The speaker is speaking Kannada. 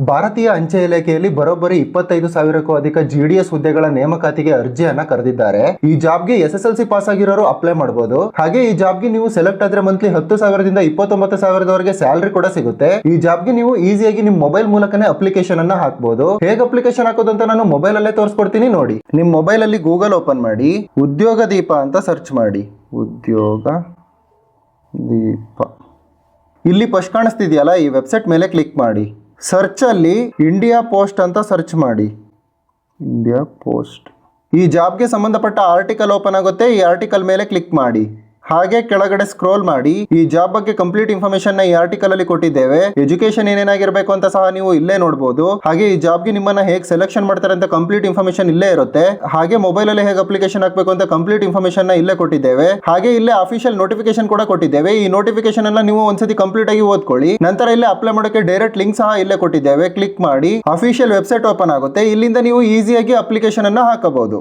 ಭಾರತೀಯ ಅಂಚೆ ಇಲಾಖೆಯಲ್ಲಿ ಬರೋಬ್ಬರಿ 25,000ಕ್ಕೂ ಅಧಿಕ GDS ಹುದ್ದೆಗಳ ನೇಮಕಾತಿಗೆ ಅರ್ಜಿಯನ್ನ ಕರೆದಿದ್ದಾರೆ. ಈ ಜಾಬ್ಗೆ SSLC ಪಾಸ್ ಆಗಿರೋರು ಅಪ್ಲೈ ಮಾಡಬಹುದು. ಹಾಗೆ ಈ ಜಾಬ್ಗೆ ನೀವು ಸೆಲೆಕ್ಟ್ ಆದ್ರೆ ಮಂತ್ಲಿ 10,000ದಿಂದ 29,000ದವರೆಗೆ ಸ್ಯಾಲರಿ ಕೂಡ ಸಿಗುತ್ತೆ. ಈ ಜಾಬ್ಗೆ ನೀವು ಈಸಿಯಾಗಿ ನಿಮ್ಮ ಮೊಬೈಲ್ ಮೂಲಕನೇ ಅಪ್ಲಿಕೇಶನ್ ಅನ್ನ ಹಾಕಬಹುದು. ಹೇಗೆ ಅಪ್ಲಿಕೇಶನ್ ಹಾಕೋದು ಅಂತ ನಾನು ಮೊಬೈಲ್ ಅಲ್ಲೇ ತೋರಿಸ್ಕೊಡ್ತೀನಿ ನೋಡಿ. ನಿಮ್ಮ ಮೊಬೈಲ್ ಅಲ್ಲಿ ಗೂಗಲ್ ಓಪನ್ ಮಾಡಿ, ಉದ್ಯೋಗ ದೀಪ ಅಂತ ಸರ್ಚ್ ಮಾಡಿ. ಉದ್ಯೋಗ ದೀಪ ಇಲ್ಲಿ ಫಸ್ಟ್ ಕಾಣಿಸ್ತಿದೆಯಲ್ಲ, ಈ ವೆಬ್ಸೈಟ್ ಮೇಲೆ ಕ್ಲಿಕ್ ಮಾಡಿ. ಸರ್ಚ್ ಅಲ್ಲಿ ಇಂಡಿಯಾ ಪೋಸ್ಟ್ ಅಂತ ಸರ್ಚ್ ಮಾಡಿ. India post. ಈ ಜಾಬ್ಗೆ ಸಂಬಂಧಪಟ್ಟ ಆರ್ಟಿಕಲ್ ಓಪನ್ ಆಗುತ್ತೆ. ಈ ಆರ್ಟಿಕಲ್ ಮೇಲೆ ಕ್ಲಿಕ್ ಮಾಡಿ. ಹಾಗೆ ಕೆಳಗಡೆ ಸ್ಕ್ರೋಲ್ ಮಾಡಿ. ಈ ಜಾಬ್ ಬಗ್ಗೆ ಕಂಪ್ಲೀಟ್ ಇನ್ಫಾರ್ಮೇಶನ್ ನ ಈ ಆರ್ಟಿಕಲ್ ಅಲ್ಲಿ ಕೊಟ್ಟಿದ್ದೇವೆ. ಎಜುಕೇಶನ್ ಏನೇನಾಗಿರ್ಬೇಕು ಅಂತ ಸಹ ನೀವು ಇಲ್ಲೇ ನೋಡಬಹುದು. ಹಾಗೆ ಈ ಜಾಬ್ಗೆ ನಿಮ್ಮನ್ನ ಹೇಗೆ ಸೆಲೆಕ್ಷನ್ ಮಾಡ್ತಾರೆ ಅಂತ ಕಂಪ್ಲೀಟ್ ಇನ್ಫಾರ್ಮೇಶನ್ ಇಲ್ಲೇ ಇರುತ್ತೆ. ಹಾಗೆ ಮೊಬೈಲ್ ಅಲ್ಲಿ ಹೇಗೆ ಅಪ್ಲಿಕೇಶನ್ ಹಾಕಬೇಕು ಅಂತ ಕಂಪ್ಲೀಟ್ ಇನ್ಫಾರ್ಮೇಶನ್ ನ ಇಲ್ಲೇ ಕೊಟ್ಟಿದ್ದೇವೆ. ಹಾಗೆ ಇಲ್ಲೇ ಅಫಿಷಿಯಲ್ ನೋಟಿಫಿಕೇಶನ್ ಕೂಡ ಕೊಟ್ಟಿದ್ದೇವೆ. ಈ ನೋಟಿಫಿಕೇಶನ್ ಎಲ್ಲ ನೀವು ಒಂದ್ಸತಿ ಕಂಪ್ಲೀಟ್ ಆಗಿ ಓದ್ಕೊಳ್ಳಿ. ನಂತರ ಇಲ್ಲೇ ಅಪ್ಲೈ ಮಾಡೋಕೆ ಡೈರೆಕ್ಟ್ ಲಿಂಕ್ ಸಹ ಇಲ್ಲೇ ಕೊಟ್ಟಿದ್ದೇವೆ. ಕ್ಲಿಕ್ ಮಾಡಿ ಅಫಿಷಿಯಲ್ ವೆಬ್ಸೈಟ್ ಓಪನ್ ಆಗುತ್ತೆ. ಇಲ್ಲಿಂದ ನೀವು ಈಸಿಯಾಗಿ ಅಪ್ಲಿಕೇಶನ್ ಅನ್ನ ಹಾಕಬಹುದು.